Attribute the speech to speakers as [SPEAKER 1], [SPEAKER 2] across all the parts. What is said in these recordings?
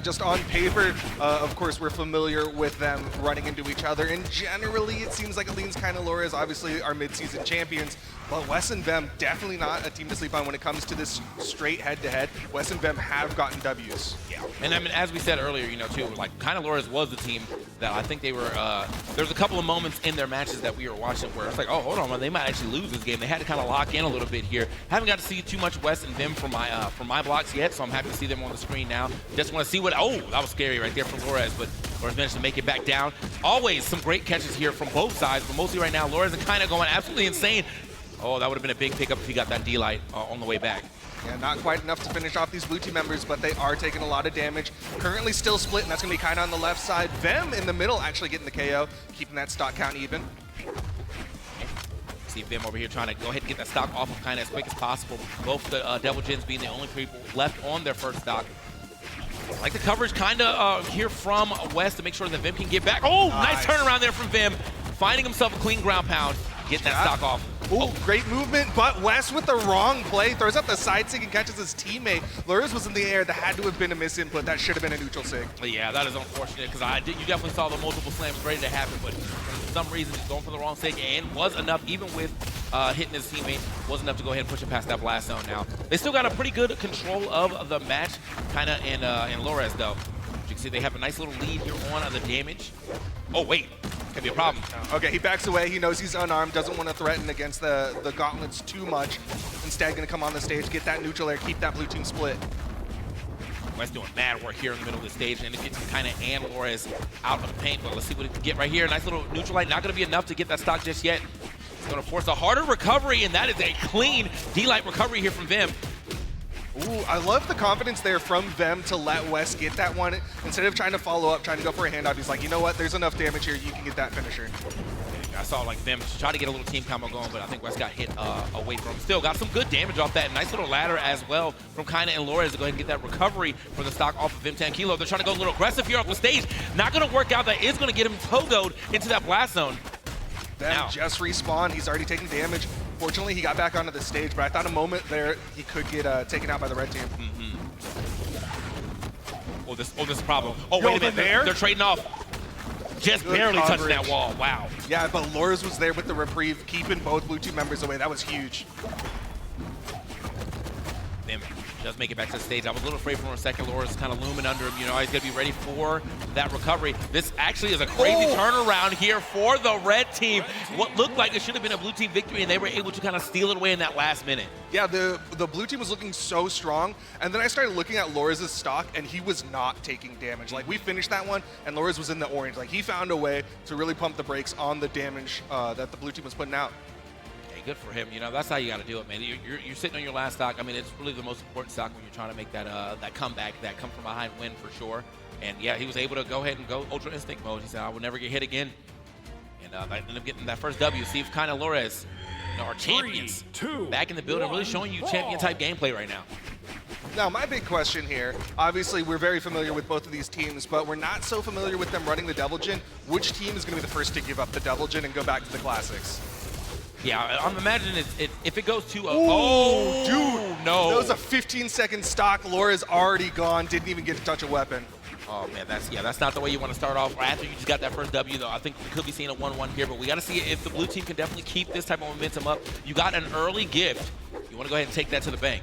[SPEAKER 1] Yeah, just on paper, of course, we're familiar with them running into each other, and generally it seems like Aleen's Kyna Lores obviously are mid-season champions, but Wess and Vem definitely not a team to sleep on when it comes to this straight head-to-head. Wess and Vem have gotten Ws.
[SPEAKER 2] Yeah, and I mean, as we said earlier, you know, too, like Kyna Lores was the team that I think they were, there's a couple of moments in their matches that we were watching where it's like, oh, hold on, man, they might actually lose this game. They had to kind of lock in a little bit here. Haven't got to see too much Wess and Vem from my blocks yet, so I'm happy to see them on the screen now. Just want to see what, oh, that was scary right there from Lores, but Lores managed to make it back down. Always some great catches here from both sides, but mostly right now, Lores and Kyna going absolutely insane. Oh, that would have been a big pickup if he got that D-Light on the way back.
[SPEAKER 1] Yeah, not quite enough to finish off these blue team members, but they are taking a lot of damage. Currently still split, and that's going to be Kyna on the left side. Vem in the middle actually getting the KO, keeping that stock count even.
[SPEAKER 2] See Vem over here trying to go ahead and get that stock off of Kyna as quick as possible. Both the Devil Gens being the only people left on their first stock. I like the coverage kind of here from Wess to make sure that Vem can get back. Oh, nice turnaround there from Vem. Finding himself a clean ground pound. Get that stock off.
[SPEAKER 1] Oh, great movement, but Wess with the wrong play. Throws up the side sig and catches his teammate. Lures was in the air. That had to have been a misinput. That should have been a neutral sig.
[SPEAKER 2] Yeah, that is unfortunate because you definitely saw the multiple slams ready to happen, but for some reason he's going for the wrong sig and was enough, even with hitting his teammate, was enough to go ahead and push him past that blast zone now. They still got a pretty good control of the match, kind of in Lores though. As you can see, they have a nice little lead here on the damage. Oh, wait. Could be a problem.
[SPEAKER 1] Okay, he backs away. He knows he's unarmed, doesn't want to threaten against the gauntlets too much. Instead, going to come on the stage, get that neutral air, keep that blue team split.
[SPEAKER 2] Wess doing mad work here in the middle of the stage, and it gets Kyna and Lores out of the paint. But let's see what he can get right here. Nice little neutral light. Not going to be enough to get that stock just yet. It's going to force a harder recovery, and that is a clean D-Light recovery here from Vem.
[SPEAKER 1] Ooh, I love the confidence there from Vem to let Wess get that one. Instead of trying to follow up, trying to go for a handoff, he's like, you know what, there's enough damage here, you can get that finisher.
[SPEAKER 2] I saw like Vem try to get a little team combo going, but I think Wess got hit away from him. Still got some good damage off that. Nice little ladder as well from Kyna and Lores to go ahead and get that recovery for the stock off of Vem 10 Kilo. They're trying to go a little aggressive here off the stage. Not going to work out. That is going to get him togoed into that blast zone.
[SPEAKER 1] Vem just respawned. He's already taking damage. Fortunately, he got back onto the stage, but I thought a moment there he could get taken out by the red team.
[SPEAKER 2] Oh, this is a problem. Oh, wait a minute. They're trading off. Just
[SPEAKER 1] Good
[SPEAKER 2] barely
[SPEAKER 1] coverage.
[SPEAKER 2] touching that wall. Wow.
[SPEAKER 1] Yeah, but Lores was there with the reprieve, keeping both blue team members away. That was huge.
[SPEAKER 2] Vem does make it back to the stage. I was a little afraid for a second. Lores kind of looming under him. You know, he's going to be ready for that recovery. This actually is a crazy turnaround here for the red team. What looked like it should have been a blue team victory, and they were able to kind of steal it away in that last minute.
[SPEAKER 1] Yeah, the blue team was looking so strong, and then I started looking at Lores' stock, and he was not taking damage. Like, we finished that one, and Lores was in the orange. Like, he found a way to really pump the brakes on the damage that the blue team was putting out.
[SPEAKER 2] Good for him. You know, that's how you got to do it, man. You're sitting on your last stock. I mean, it's really the most important stock when you're trying to make that that comeback, that come from behind win for sure. And yeah, he was able to go ahead and go Ultra Instinct mode. He said, I will never get hit again. And I ended up getting that first W. See if Kyna Lores, you know, our champions, 3, 2, back in the building, really showing you champion-type gameplay right now.
[SPEAKER 1] Now, my big question here, obviously we're very familiar with both of these teams, but we're not so familiar with them running the Devil Gen. Which team is going to be the first to give up the Devil Gen and go back to the classics?
[SPEAKER 2] Yeah, I'm imagining if it goes to a...
[SPEAKER 1] Oh, dude!
[SPEAKER 2] No.
[SPEAKER 1] That was a 15-second stock. Lores already gone. Didn't even get to touch a weapon.
[SPEAKER 2] Oh, man, that's not the way you want to start off. After you just got that first W, though, I think we could be seeing a 1-1 here, but we got to see if the blue team can definitely keep this type of momentum up. You got an early gift. You want to go ahead and take that to the bank.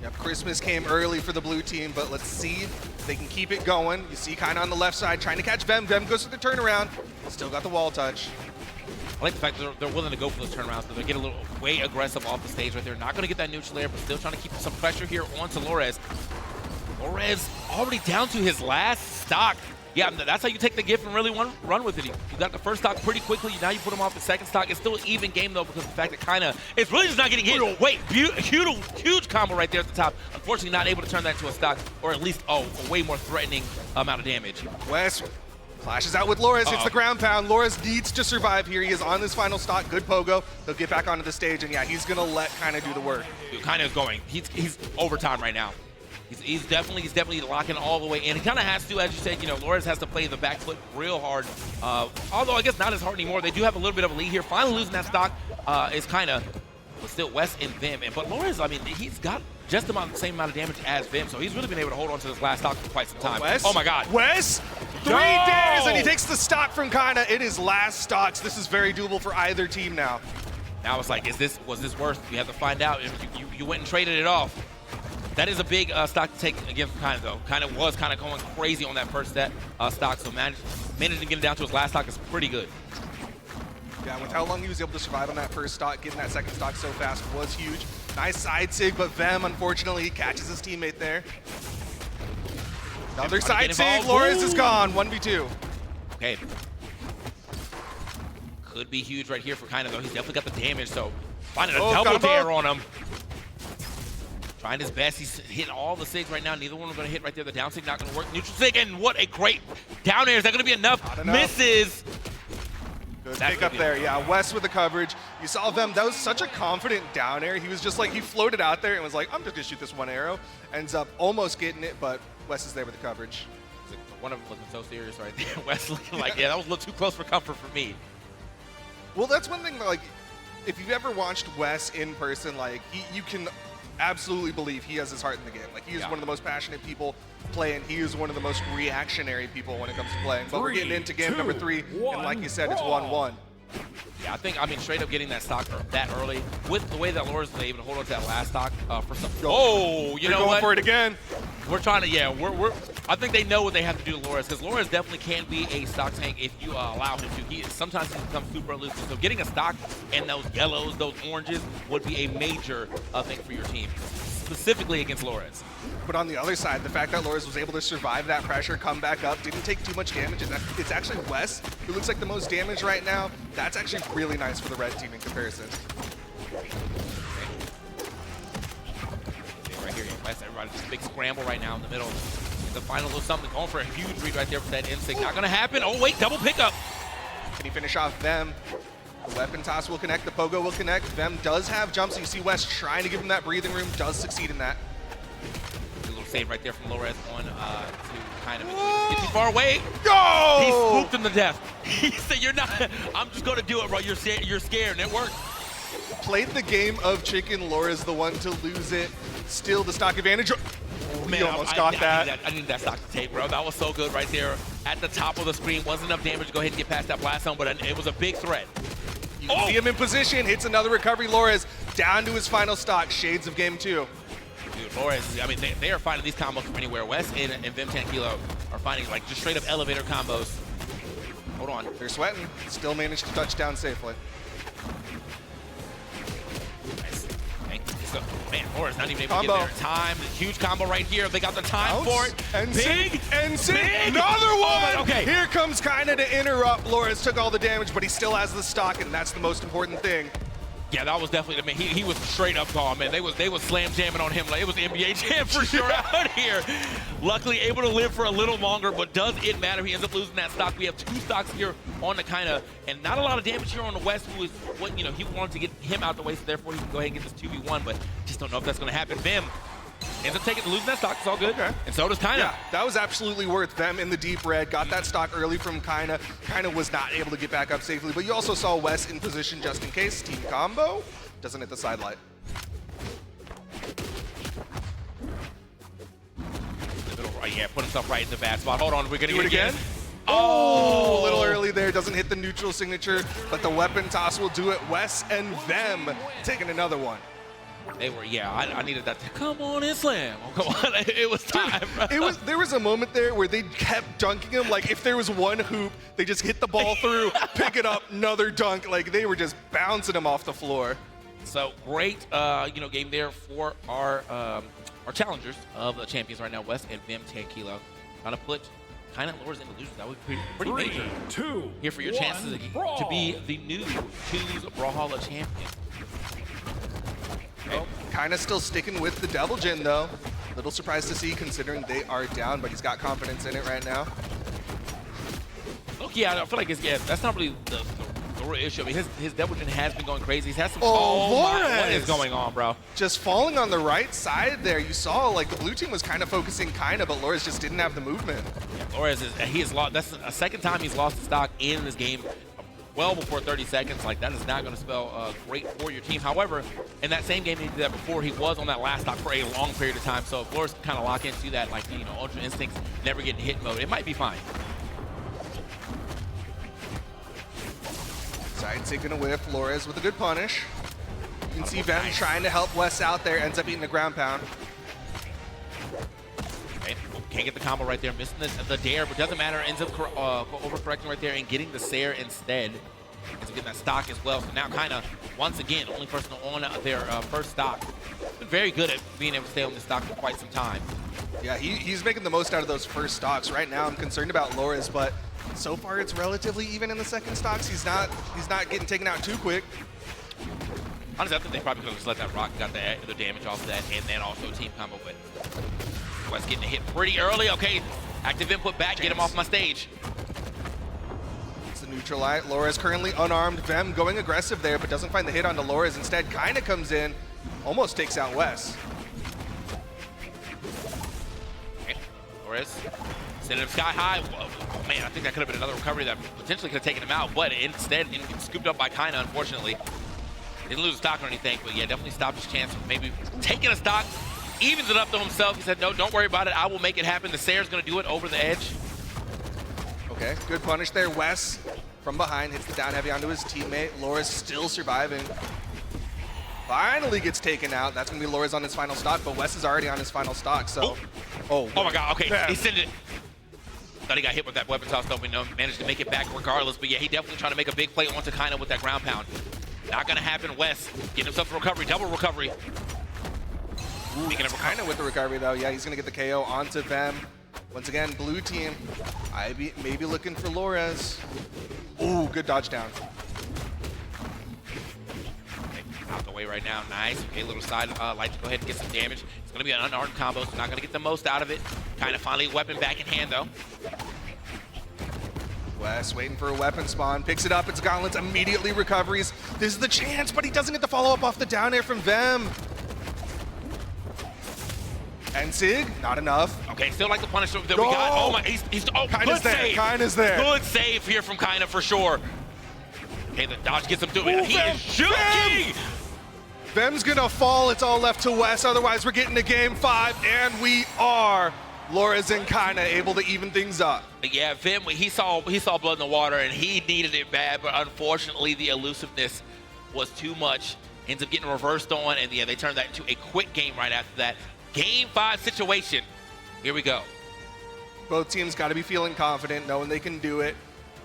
[SPEAKER 1] Yep, Christmas came early for the blue team, but let's see if they can keep it going. You see Kyna on the left side trying to catch Vem. Vem goes for the turnaround. Still got the wall touch.
[SPEAKER 2] I like the fact that they're willing to go for those turnarounds, but they get a little way aggressive off the stage right there. Not going to get that neutral air, but still trying to keep some pressure here onto Lores. Lores already down to his last stock. Yeah, that's how you take the gift and really run with it. You got the first stock pretty quickly. Now you put him off the second stock. It's still an even game, though, because of the fact that Kyna is really just not getting hit. Wait, huge combo right there at the top. Unfortunately, not able to turn that into a stock, or at least, a way more threatening amount of damage.
[SPEAKER 1] Wess flashes out with Lores, hits the ground pound. Lores needs to survive here. He is on this final stock. Good pogo. He'll get back onto the stage, and yeah, he's going to let Kyna do the work.
[SPEAKER 2] Dude, Kyna is going. He's overtime right now. He's definitely locking all the way in. He kind of has to, as you said, you know, Lores has to play the back foot real hard. Although I guess not as hard anymore. They do have a little bit of a lead here. Finally losing that stock is Kyna, but still Wess and Vem. But Lores, I mean, he's got just about the same amount of damage as Vim, so he's really been able to hold on to this last stock for quite some time.
[SPEAKER 1] Wess?
[SPEAKER 2] Oh my god.
[SPEAKER 1] Wess, 3 days, and he takes the stock from Kyna. It is last stocks. This is very doable for either team now.
[SPEAKER 2] Now it's like, was this worth? We have to find out. You went and traded it off. That is a big stock to take against Kyna, though. Kyna was kind of going crazy on that first stock, so managing to get it down to his last stock is pretty good.
[SPEAKER 1] Yeah, with how long he was able to survive on that first stock, getting that second stock so fast was huge. Nice side sig, but Vem, unfortunately, he catches his teammate there. Another side sig, Lores is gone, 1v2.
[SPEAKER 2] Okay. Could be huge right here for Kyna, though. He's definitely got the damage, so finding a double dare on him. Trying his best. He's hitting all the sigs right now. Neither one are going to hit right there. The down sig not going to work. Neutral sig, and what a great down air. Is that going to be enough? Misses.
[SPEAKER 1] Good pick up there. Yeah, Wess with the coverage. You saw them. That was such a confident down air. He was just like, he floated out there and was like, I'm just going to shoot this one arrow. Ends up almost getting it, but Wess is there with the coverage.
[SPEAKER 2] One of them looking so serious right there. Wess looking like, yeah, that was a little too close for comfort for me.
[SPEAKER 1] Well, that's one thing, like, if you've ever watched Wess in person, like, you can absolutely believe he has his heart in the game. Like, he is one of the most passionate people playing. He is one of the most reactionary people when it comes to playing. But we're getting into game number 3, and like you said, it's 1-1.
[SPEAKER 2] Yeah, I think, straight up getting that stock that early, with the way that Lores was able to hold on to that last stock for some. Oh, you know what?
[SPEAKER 1] Going for it again.
[SPEAKER 2] We're trying to, yeah, I think they know what they have to do to Lores, because Lores definitely can be a stock tank if you allow him to. Sometimes he becomes super elusive. So getting a stock and those yellows, those oranges would be a major thing for your team, specifically against Lores.
[SPEAKER 1] But on the other side, the fact that Lores was able to survive that pressure, come back up, didn't take too much damage, and it's actually Wess who looks like the most damage right now. That's actually really nice for the red team in comparison.
[SPEAKER 2] Right here, Wess, everybody just a big scramble right now in the middle. The final little something, going for a huge read right there for that instinct. Not gonna happen. Oh wait, double pickup.
[SPEAKER 1] Can he finish off Vem? The weapon toss will connect, the pogo will connect. Vem does have jumps, so you see Wess trying to give him that breathing room, does succeed in that.
[SPEAKER 2] A little save right there from Lores on to kind of get too far away.
[SPEAKER 1] Go!
[SPEAKER 2] He swooped him to death. He said, "You're not. I'm just gonna do it, bro. You're scared," and it worked.
[SPEAKER 1] Played the game of chicken. Laura's the one to lose it. Still the stock advantage.
[SPEAKER 2] Man,
[SPEAKER 1] he almost got that.
[SPEAKER 2] I needed that stock to take, bro. That was so good right there at the top of the screen. Wasn't enough damage to go ahead and get past that blast zone, but it was a big threat.
[SPEAKER 1] You can see him in position. Hits another recovery. Lores down to his final stock. Shades of game 2.
[SPEAKER 2] Dude, Lores, they are finding these combos from anywhere. Wess and Vim 10 Kilo are finding like just straight up elevator combos. Hold on.
[SPEAKER 1] They're sweating. Still managed to touch down safely.
[SPEAKER 2] Nice. So, man, Lores not even able to get their time. Huge combo right here. They got the time for it.
[SPEAKER 1] And
[SPEAKER 2] big.
[SPEAKER 1] Another one.
[SPEAKER 2] Okay.
[SPEAKER 1] Here comes Kyna to interrupt. Lores took all the damage, but he still has the stock, and that's the most important thing.
[SPEAKER 2] Yeah, that was definitely, he was straight up calm, man. They was slam jamming on him like it was the NBA jam for sure out here. Luckily able to live for a little longer, but does it matter? He ends up losing that stock. We have 2 stocks here on the Kyna, and not a lot of damage here on the West, who is what, he wanted to get him out the way, so therefore he can go ahead and get this 2v1, but just don't know if that's gonna happen. Vim ends up losing that stock. It's all good.
[SPEAKER 1] Okay.
[SPEAKER 2] And so does Kyna.
[SPEAKER 1] Yeah, that was absolutely worth them in the deep red. Got that stock early from Kyna. Kyna was not able to get back up safely, but you also saw Wess in position just in case. Team combo. Doesn't hit the side light.
[SPEAKER 2] Yeah, put himself right in the bad spot. Hold on, we're gonna
[SPEAKER 1] do it again.
[SPEAKER 2] Oh,
[SPEAKER 1] a little early there. Doesn't hit the neutral signature, but the weapon toss will do it. Wess and Vem taking another one.
[SPEAKER 2] They were, yeah, I needed that to come on and slam. Oh, come on, it was time.
[SPEAKER 1] Dude, there was a moment there where they kept dunking him. Like if there was one hoop, they just hit the ball through, pick it up, another dunk. Like they were just bouncing him off the floor.
[SPEAKER 2] So great, game there for our challengers of the champions right now, Wess and Vim 10 Kilo. Trying to put Kyna and Lores in illusions. That would be pretty major.
[SPEAKER 3] 3, 2,
[SPEAKER 2] here for your chances to be the new Choose Brawlhalla champion.
[SPEAKER 1] Well, Kyna still sticking with the Devil Jin though. Little surprised to see considering they are down, but he's got confidence in it right now.
[SPEAKER 2] Look, yeah, I feel like that's not really the real issue. I mean, his Devil Jin has been going crazy. He's had some. What is going on, bro?
[SPEAKER 1] Just falling on the right side there. You saw like the blue team was kind of focusing Kyna, but Lores just didn't have the movement.
[SPEAKER 2] Yeah, Lores he has lost. That's a second time he's lost the stock in this game. well before 30 seconds. Like, that is not going to spell great for your team. However, in that same game he did that before, he was on that last stock for a long period of time. So if Loras can kind of lock into that, like, you know, Ultra Instincts, never getting hit mode, it might be fine.
[SPEAKER 1] Side taking a whiff, Loras with a good punish. You can see Vem trying to help Wess out there, ends up eating the ground pound.
[SPEAKER 2] Okay, can't get the combo right there, missing the dare, but doesn't matter, ends up overcorrecting right there and getting the Sair instead. Ends up getting that stock as well, so now Kyna, once again, only person on their first stock. Been very good at being able to stay on this stock for quite some time.
[SPEAKER 1] Yeah, he's making the most out of those first stocks. Right now I'm concerned about Loras, but so far it's relatively even in the second stocks. He's not getting taken out too quick.
[SPEAKER 2] Honestly, I think they probably could have just let that rock, got the damage off that, and then also team combo, but Wess getting hit pretty early. Okay, active input back, get him off my stage.
[SPEAKER 1] It's the neutral light. Loras currently unarmed. Vem going aggressive there, but doesn't find the hit onto Loras. Instead, Kyna comes in, almost takes out Wess.
[SPEAKER 2] Okay, Loras sending him sky high. Whoa. Oh man, I think that could have been another recovery that potentially could have taken him out, but instead, scooped up by Kyna, unfortunately. Didn't lose a stock or anything, but yeah, definitely stopped his chance of maybe taking a stock. Evens it up to himself. He said, no, don't worry about it. I will make it happen. The Sair's going to do it over the edge.
[SPEAKER 1] Okay, good punish there. Wess from behind hits the down heavy onto his teammate. Loras still surviving. Finally gets taken out. That's going to be Loras on his final stock, but Wess is already on his final stock, so. Oh my God, okay.
[SPEAKER 2] He sent it. Thought he got hit with that weapon toss, though. We managed to make it back regardless, but yeah, he definitely trying to make a big play onto Kyna with that ground pound. Not gonna happen. Wess getting himself a recovery, double recovery.
[SPEAKER 1] Ooh, Kyna with the recovery though. Yeah, he's gonna get the KO onto Vem. Once again, blue team. Maybe looking for Loras. Ooh, good dodge down.
[SPEAKER 2] Okay, out the way right now. Nice. Okay, little side light to go ahead and get some damage. It's gonna be an unarmed combo, so not gonna get the most out of it. Kyna finally weapon back in hand though.
[SPEAKER 1] Wess waiting for a weapon spawn, picks it up, it's Gauntlets, immediately recoveries. This is the chance, but he doesn't get the follow-up off the down air from Vem. And Sig, not enough.
[SPEAKER 2] Okay, still like the punish that we got. Oh my,
[SPEAKER 1] Kyna's there,
[SPEAKER 2] save.
[SPEAKER 1] Kyna's there.
[SPEAKER 2] Good save here from Kyna for sure. Okay, the dodge gets him through it. He is shooting!
[SPEAKER 1] Vem's gonna fall, it's all left to Wess, otherwise we're getting to game 5, and we are. Loras and Kyna able to even things up.
[SPEAKER 2] Yeah, Vem, he saw blood in the water and he needed it bad, but unfortunately the elusiveness was too much. Ends up getting reversed on, and yeah, they turned that into a quick game right after that. Game 5 situation. Here we go.
[SPEAKER 1] Both teams got to be feeling confident, knowing they can do it.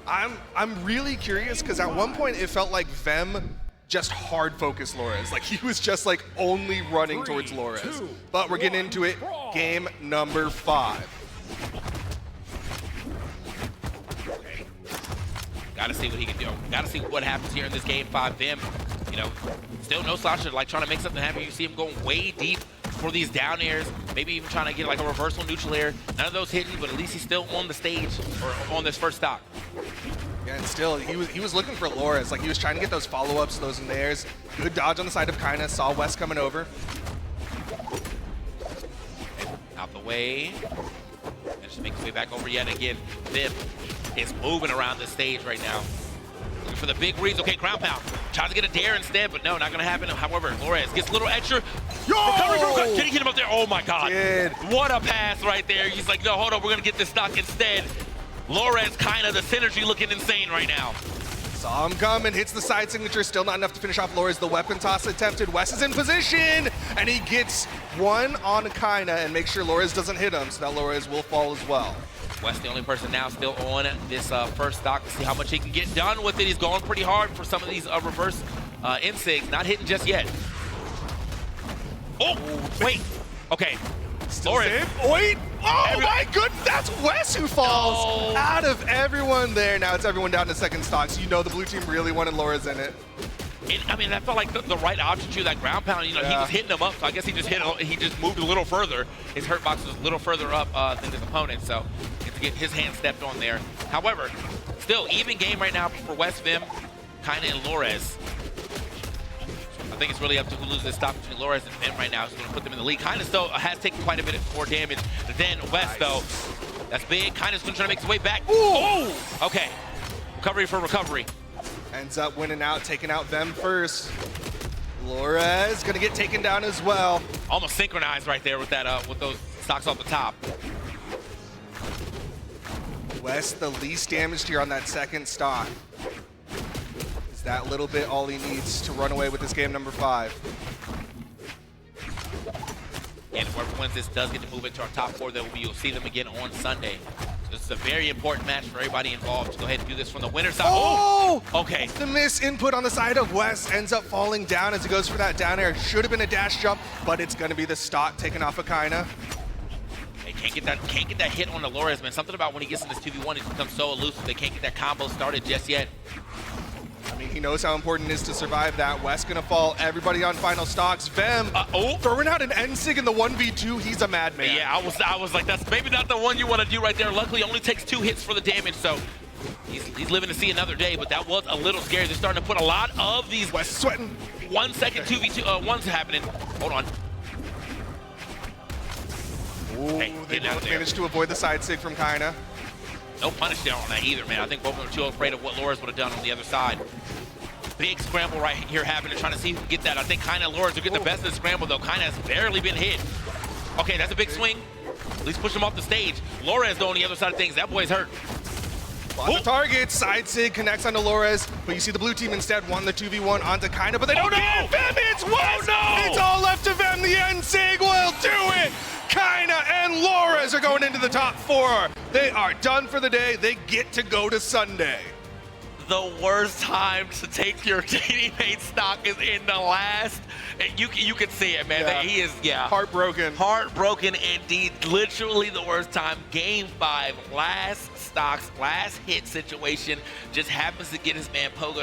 [SPEAKER 1] I'm really curious because at one point it felt like Vem just hard focus Loras. Like he was just like only running towards Loras. But we're getting into it. Game number 5.
[SPEAKER 2] Okay. Gotta see what he can do. Gotta see what happens here in this game 5. Vem, you know, still no slouch, like trying to make something happen. You see him going way deep for these down airs, maybe even trying to get like a reversal neutral air. None of those hitting, but at least he's still on the stage or on this first stock.
[SPEAKER 1] Yeah, and still, he was looking for Loras. Like, he was trying to get those follow-ups, those in theirs. Good dodge on the side of Kyna. Saw Wess coming over.
[SPEAKER 2] Out the way. And just make his way back over yet again. Vem is moving around the stage right now. Looking for the big reads. Okay, ground pound. Tries to get a dare instead, but no, not going to happen. However, Loras gets a little extra. Recovery. Can he hit him up there? Oh, my God. What a pass right there. He's like, no, hold on. We're going to get this stock instead. Loras, Kyna, the synergy looking insane right now.
[SPEAKER 1] Saw him coming, hits the side signature, still not enough to finish off Loras. The weapon toss attempted. Wess is in position, and he gets one on Kyna and makes sure Loras doesn't hit him, so that Loras will fall as well.
[SPEAKER 2] Wess, the only person now still on this first stock to see how much he can get done with it. He's going pretty hard for some of these reverse insigs, not hitting just yet. Oh, wait. Okay.
[SPEAKER 1] Loras. Wait. Oh my goodness, that's Wess who falls out of everyone there. Now it's everyone down to second stock, so you know the blue team really wanted Loras in it.
[SPEAKER 2] I mean, that felt like the right option to that ground pound. You know, he was hitting him up, so I guess he just moved a little further. His hurt box was a little further up than his opponent, so he had to get his hand stepped on there. However, still even game right now for Wess, Vem, Kyna, and Loras. I think it's really up to who loses this stock between Loras and Vem right now. It's going to put them in the lead. Kyna still has taken quite a bit more damage than Wess, though. That's big. Kyna's going to try to make his way back. Ooh! Okay. Recovery for recovery.
[SPEAKER 1] ends up winning out, taking out them first. Laura is gonna get taken down as well.
[SPEAKER 2] Almost synchronized right there with that, with those stocks off the top.
[SPEAKER 1] Wess the least damaged here on that second stock. Is that little bit all he needs to run away with this game number 5?
[SPEAKER 2] And whoever wins this does get to move into our top 4. You'll see them again on Sunday. This is a very important match for everybody involved to go ahead and do this from the winner's side.
[SPEAKER 1] Oh!
[SPEAKER 2] Okay.
[SPEAKER 1] The miss input on the side of Wess ends up falling down as he goes for that down air. Should have been a dash jump, but it's going to be the stock taken off of Kyna.
[SPEAKER 2] They can't get that hit on the Lores, man. Something about when he gets in this 2v1, he becomes so elusive. They can't get that combo started just yet.
[SPEAKER 1] I mean, he knows how important it is to survive that. Wess gonna fall. Everybody on final stocks. Vem throwing out an N-Sig in the 1v2. He's a madman.
[SPEAKER 2] Yeah, I was like, that's maybe not the one you want to do right there. Luckily, it only takes 2 hits for the damage, so he's living to see another day, but that was a little scary. They're starting to put a lot of these
[SPEAKER 1] Wess sweating.
[SPEAKER 2] 1 second 2v2 ones happening. Hold on.
[SPEAKER 1] Ooh,
[SPEAKER 2] Hey,
[SPEAKER 1] they
[SPEAKER 2] get out
[SPEAKER 1] both
[SPEAKER 2] there.
[SPEAKER 1] managed to avoid the side sig from Kyna.
[SPEAKER 2] No punish there on that either, man. I think both of them are too afraid of what Lores would have done on the other side. Big scramble right here happening, trying to see who can get that. I think Kyna and Lores will get the best of the scramble, though. Kyna has barely been hit. Okay, that's a big swing. At least push him off the stage. Lores, though, on the other side of things, that boy's hurt.
[SPEAKER 1] On the target, side sig connects onto Lores, but you see the blue team instead won the 2v1 onto Kyna, but they don't get Vem. It's Wess. It's all left to Vem. The N-Sig will do it. Kyna and Lores are going into the top 4. They are done for the day. They get to go to Sunday.
[SPEAKER 2] The worst time to take your teammate stock is in the last. You can see it, man.
[SPEAKER 1] Yeah.
[SPEAKER 2] He is,
[SPEAKER 1] Heartbroken.
[SPEAKER 2] Heartbroken indeed. Literally the worst time. Game 5, last stocks, last hit situation. Just happens to get his man pogoed in.